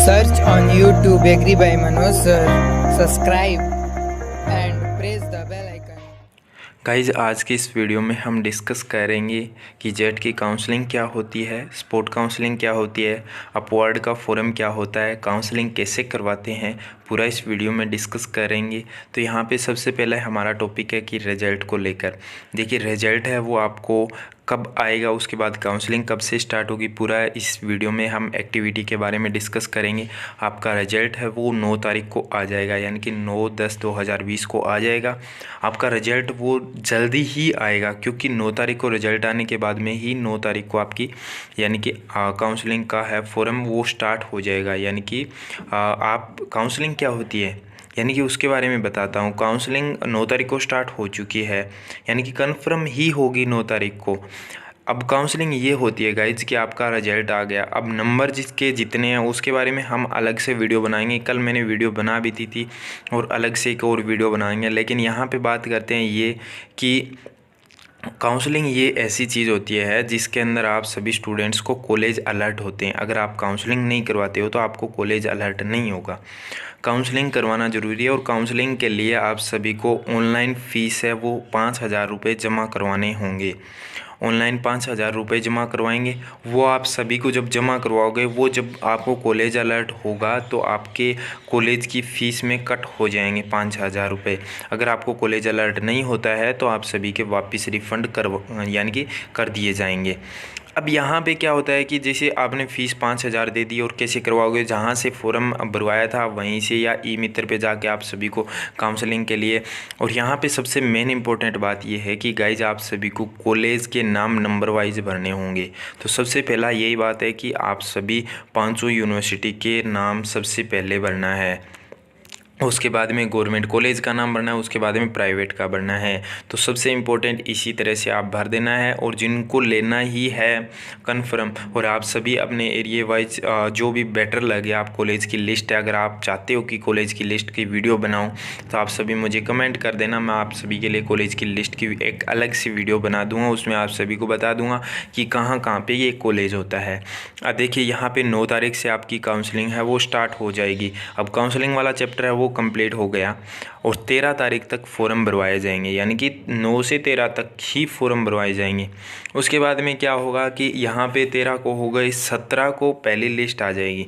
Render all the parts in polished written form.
Search on YouTube Agri by Manoj sir. Subscribe and press the bell icon. Guys आज की इस video में हम डिस्कस करेंगे कि जेट की काउंसलिंग क्या होती है, स्पोर्ट काउंसलिंग क्या होती है, अपवर्ड का फोरम क्या होता है, काउंसलिंग कैसे करवाते हैं, पूरा इस वीडियो में डिस्कस करेंगे। तो यहाँ पे सबसे पहले हमारा टॉपिक है कि रिजल्ट को लेकर। देखिए रिजल्ट है वो आपको कब आएगा, उसके बाद काउंसलिंग कब से स्टार्ट होगी, पूरा इस वीडियो में हम एक्टिविटी के बारे में डिस्कस करेंगे। आपका रिजल्ट है वो 9 तारीख को आ जाएगा, यानी कि 9/10/2020 को आ जाएगा। आपका रिजल्ट वो जल्दी ही आएगा, क्योंकि 9 तारीख को रिजल्ट आने के बाद में ही 9 तारीख को आपकी यानी कि काउंसलिंग का है फोरम वो स्टार्ट हो जाएगा। यानी कि आप काउंसलिंग क्या होती है यानी कि उसके बारे में बताता हूँ। काउंसलिंग 9 तारीख को स्टार्ट हो चुकी है, यानी कि कन्फर्म ही होगी 9 तारीख को। अब काउंसलिंग ये होती है गाइज कि आपका रिजल्ट आ गया, अब नंबर जिसके जितने हैं उसके बारे में हम अलग से वीडियो बनाएंगे। कल मैंने वीडियो बना भी थी और अलग से एक और वीडियो बनाएंगे। लेकिन यहाँ पे बात करते हैं ये कि काउंसलिंग ये ऐसी चीज़ होती है जिसके अंदर आप सभी स्टूडेंट्स को कॉलेज अलर्ट होते हैं। अगर आप काउंसलिंग नहीं करवाते हो तो आपको कॉलेज अलर्ट नहीं होगा। काउंसलिंग करवाना ज़रूरी है और काउंसलिंग के लिए आप सभी को ऑनलाइन फ़ीस है वो 5,000 रुपये जमा करवाने होंगे। ऑनलाइन 5,000 रुपये जमा करवाएंगे। वो आप सभी को जब जमा करवाओगे, वो जब आपको कॉलेज अलर्ट होगा तो आपके कॉलेज की फ़ीस में कट हो जाएंगे 5,000 रुपये। अगर आपको कॉलेज अलर्ट नहीं होता है तो आप सभी के वापस रिफ़ंड यानी कि कर दिए जाएंगे। अब यहाँ पे क्या होता है कि जैसे आपने फ़ीस 5,000 दे दी और कैसे करवाओगे, जहाँ से फॉर्म भरवाया था वहीं से या ई मित्र पे जाके आप सभी को काउंसलिंग के लिए। और यहाँ पे सबसे मेन इंपॉर्टेंट बात ये है कि गाइज आप सभी को कॉलेज के नाम नंबर वाइज भरने होंगे। तो सबसे पहला यही बात है कि आप सभी 500 यूनिवर्सिटी के नाम सबसे पहले भरना है। उसके बाद में गवर्नमेंट कॉलेज का नाम भरना है, उसके बाद में प्राइवेट का भरना है। तो सबसे इम्पोर्टेंट इसी तरह से आप भर देना है। और जिनको लेना ही है कन्फर्म, और आप सभी अपने एरिया वाइज जो भी बेटर लगे आप कॉलेज की लिस्ट है, अगर आप चाहते हो कि कॉलेज की लिस्ट की वीडियो बनाऊं तो आप सभी मुझे कमेंट कर देना। मैं आप सभी के लिए कॉलेज की लिस्ट की एक अलग सी वीडियो बना दूँगा, उसमें आप सभी को बता दूँगा कि कहाँ कहाँ पर ये कॉलेज होता है। अब देखिए यहाँ पर 9 तारीख से आपकी काउंसलिंग है वो स्टार्ट हो जाएगी। अब काउंसलिंग वाला चैप्टर है वो कंप्लीट हो गया और 13 तारीख तक फॉर्म भरवाए जाएंगे, यानी कि 9 से 13 तक ही फॉर्म भरवाए जाएंगे। उसके बाद में क्या होगा कि यहाँ पे 13 को हो गई, 17 को पहली लिस्ट आ जाएगी।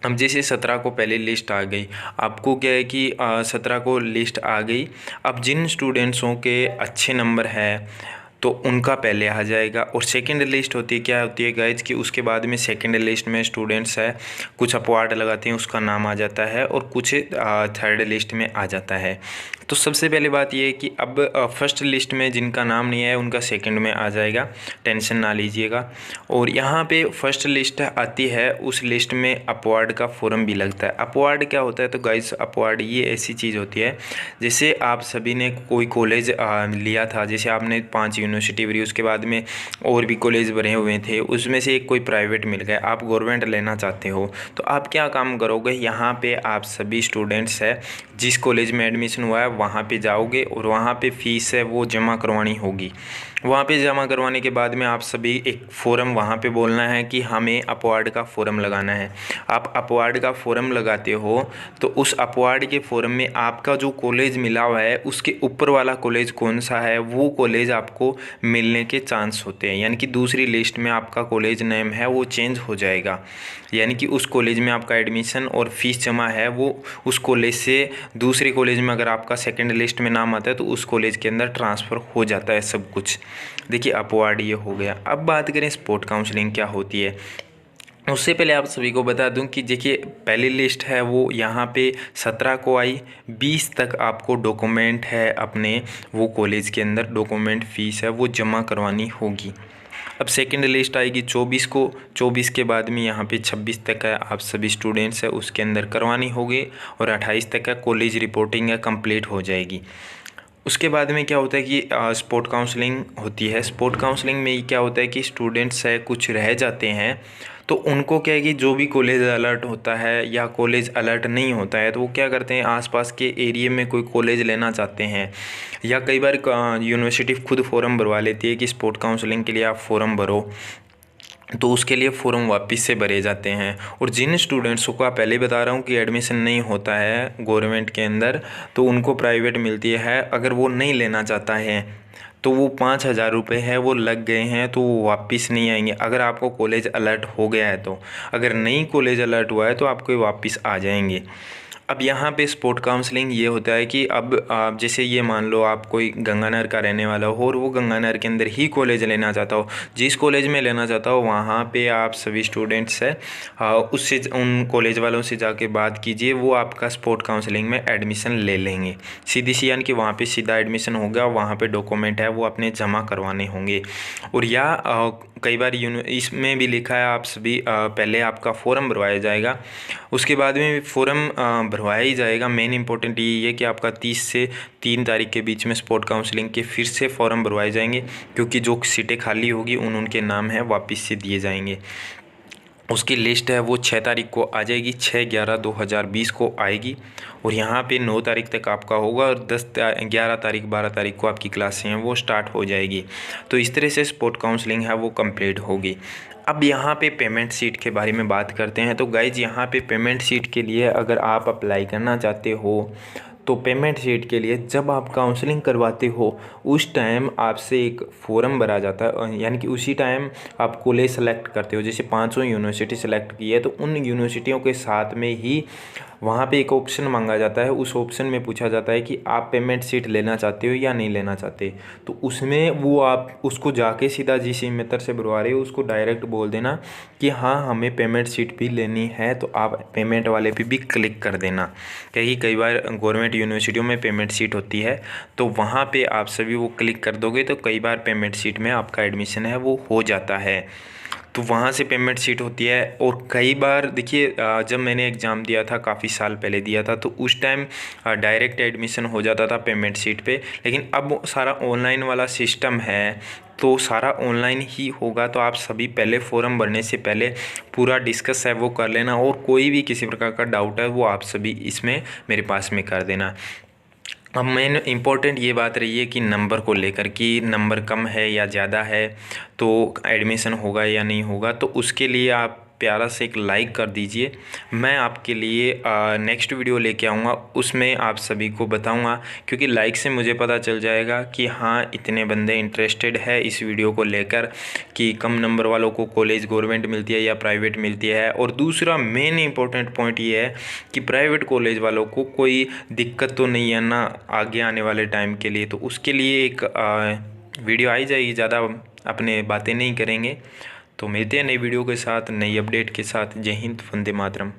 अब जैसे 17 को पहली लिस्ट आ गई, आपको क्या है कि 17 को लिस्ट आ गई। अब जिन स्टूडेंट्सों के अच्छे नंबर है तो उनका पहले आ जाएगा। और सेकंड लिस्ट होती है, क्या होती है गाइज कि उसके बाद में सेकंड लिस्ट में स्टूडेंट्स है कुछ अपवार्ड लगाते हैं उसका नाम आ जाता है, और कुछ थर्ड लिस्ट में आ जाता है। तो सबसे पहले बात यह है कि अब फर्स्ट लिस्ट में जिनका नाम नहीं है उनका सेकंड में आ जाएगा, टेंशन ना लीजिएगा। और यहाँ पे फर्स्ट लिस्ट आती है, उस लिस्ट में अपवार्ड का फॉर्म भी लगता है। अपवार्ड क्या होता है तो गाइज अपवार्ड ये ऐसी चीज़ होती है जैसे आप सभी ने कोई कॉलेज लिया था, जैसे आपने 5 यूनिवर्सिटी भरी, उसके बाद में और भी कॉलेज भरे हुए थे, उसमें से एक कोई प्राइवेट मिल गया, आप गवर्नमेंट लेना चाहते हो तो आप क्या काम करोगे, यहाँ पे आप सभी स्टूडेंट्स है जिस कॉलेज में एडमिशन हुआ है वहाँ पे जाओगे और वहाँ पे फ़ीस है वो जमा करवानी होगी। वहाँ पे जमा करवाने के बाद में आप सभी एक फ़ॉर्म वहाँ पे बोलना है कि हमें अपवार्ड का फ़ॉर्म लगाना है। आप अपवार्ड का फ़ॉर्म लगाते हो तो उस अपवार्ड के फ़ॉर्म में आपका जो कॉलेज मिला हुआ है उसके ऊपर वाला कॉलेज कौन सा है वो कॉलेज आपको मिलने के चांस होते हैं, यानी कि दूसरी लिस्ट में आपका कॉलेज नेम है वो चेंज हो जाएगा। यानी कि उस कॉलेज में आपका एडमिशन और फीस जमा है वो उस कॉलेज से दूसरे कॉलेज में अगर आपका सेकंड लिस्ट में नाम आता है तो उस कॉलेज के अंदर ट्रांसफ़र हो जाता है सब कुछ। देखिए अपवार्ड ये हो गया। अब बात करें स्पोर्ट काउंसलिंग क्या होती है। उससे पहले आप सभी को बता दूं कि देखिए पहली लिस्ट है वो यहाँ पे 17 को आई, 20 तक आपको डॉक्यूमेंट है अपने वो कॉलेज के अंदर डॉक्यूमेंट फ़ीस है वो जमा करवानी होगी। अब सेकंड लिस्ट आएगी 24 को, 24 के बाद में यहाँ पे 26 तक है आप सभी स्टूडेंट्स है उसके अंदर करवानी होगी, और 28 तक का कॉलेज रिपोर्टिंग है कंप्लीट हो जाएगी। उसके बाद में क्या होता है कि स्पोर्ट काउंसलिंग होती है। स्पोर्ट काउंसलिंग में क्या होता है कि स्टूडेंट्स है कुछ रह जाते हैं तो उनको क्या है कि जो भी कॉलेज अलर्ट होता है या कॉलेज अलर्ट नहीं होता है तो वो क्या करते हैं, आसपास के एरिया में कोई कॉलेज लेना चाहते हैं, या कई बार यूनिवर्सिटी खुद फॉर्म भरवा लेती है कि स्पोर्ट काउंसलिंग के लिए आप फॉर्म भरो। तो उसके लिए फ़ॉर्म वापस से भरे जाते हैं। और जिन स्टूडेंट्सों को, पहले बता रहा हूँ कि एडमिशन नहीं होता है गवर्नमेंट के अंदर, तो उनको प्राइवेट मिलती है। अगर वो नहीं लेना चाहता है तो वो 5,000 रुपये है वो लग गए हैं, तो वो वापस नहीं आएंगे। अगर आपको कॉलेज अलर्ट हो गया है तो, अगर नहीं कॉलेज अलर्ट हुआ है तो आपको वापस आ जाएंगे। अब यहाँ पे स्पोर्ट काउंसलिंग ये होता है कि अब आप जैसे ये मान लो आप कोई गंगानगर का रहने वाला हो और वो गंगानगर के अंदर ही कॉलेज लेना चाहता हो, जिस कॉलेज में लेना चाहता हो वहाँ पे आप सभी स्टूडेंट्स है उससे, उन कॉलेज वालों से जाके बात कीजिए, वो आपका स्पोर्ट काउंसलिंग में एडमिशन ले लेंगे सीधी सी, यानी कि वहाँ पे सीधा एडमिशन होगा। वहाँ पे डॉक्यूमेंट है वो अपने जमा करवाने होंगे। और या कई बार इसमें भी लिखा है आप सभी पहले आपका फॉर्म भरवाया जाएगा, उसके बाद में फॉर्म भरवाया ही जाएगा। मेन इंपॉर्टेंट ये है कि आपका 30 से 3 तारीख के बीच में स्पोर्ट काउंसलिंग के फिर से फॉर्म भरवाए जाएंगे, क्योंकि जो सीटें खाली होगी उनके नाम है वापस से दिए जाएंगे। उसकी लिस्ट है वो 6 तारीख को आ जाएगी, 6/11/2020 को आएगी। और यहाँ पे 9 तारीख तक आपका होगा और 11 तारीख 12 तारीख को आपकी क्लासें हैं वो स्टार्ट हो जाएगी। तो इस तरह से स्पोर्ट काउंसलिंग है वो कंप्लीट होगी। अब यहाँ पे पेमेंट सीट के बारे में बात करते हैं। तो गाइज यहाँ पे पेमेंट सीट के लिए अगर आप अप्लाई करना चाहते हो तो पेमेंट सीट के लिए जब आप काउंसलिंग करवाते हो उस टाइम आपसे एक फ़ॉर्म भरा जाता है, यानी कि उसी टाइम आप कॉलेज सेलेक्ट करते हो। जैसे 500 यूनिवर्सिटी सेलेक्ट की है तो उन यूनिवर्सिटियों के साथ में ही वहाँ पे एक ऑप्शन मांगा जाता है। उस ऑप्शन में पूछा जाता है कि आप पेमेंट सीट लेना चाहते हो या नहीं लेना चाहते। तो उसमें वो आप उसको जाके सीधा जिस मेथड से भरवा रहे हो उसको डायरेक्ट बोल देना कि हाँ हमें पेमेंट सीट भी लेनी है, तो आप पेमेंट वाले पे भी क्लिक कर देना। क्योंकि कई बार गवर्नमेंट यूनिवर्सिटियों में पेमेंट सीट होती है तो वहाँ पे आप सभी वो क्लिक कर दोगे तो कई बार पेमेंट सीट में आपका एडमिशन है वो हो जाता है। तो वहाँ से पेमेंट सीट होती है। और कई बार देखिए जब मैंने एग्ज़ाम दिया था, काफ़ी साल पहले दिया था, तो उस टाइम डायरेक्ट एडमिशन हो जाता था पेमेंट सीट पे। लेकिन अब सारा ऑनलाइन वाला सिस्टम है तो सारा ऑनलाइन ही होगा। तो आप सभी पहले फॉर्म भरने से पहले पूरा डिस्कस है वो कर लेना, और कोई भी किसी प्रकार का डाउट है वो आप सभी इसमें मेरे पास में कर देना। अब मेन इम्पोर्टेंट ये बात रही है कि नंबर को लेकर, कि नंबर कम है या ज़्यादा है तो एडमिशन होगा या नहीं होगा। तो उसके लिए आप प्यारा से एक लाइक कर दीजिए। मैं आपके लिए नेक्स्ट वीडियो लेके आऊँगा, उसमें आप सभी को बताऊँगा, क्योंकि लाइक से मुझे पता चल जाएगा कि हाँ इतने बंदे इंटरेस्टेड है इस वीडियो को लेकर कि कम नंबर वालों को कॉलेज गवर्नमेंट मिलती है या प्राइवेट मिलती है। और दूसरा मेन इंपॉर्टेंट पॉइंट ये है कि प्राइवेट कॉलेज वालों को कोई दिक्कत तो नहीं है ना आगे आने वाले टाइम के लिए। तो उसके लिए एक वीडियो आई जाएगी, ज़्यादा अपने बातें नहीं करेंगे। तो मिलते हैं नई वीडियो के साथ, नई अपडेट के साथ। जय हिंद, वंदे मातरम।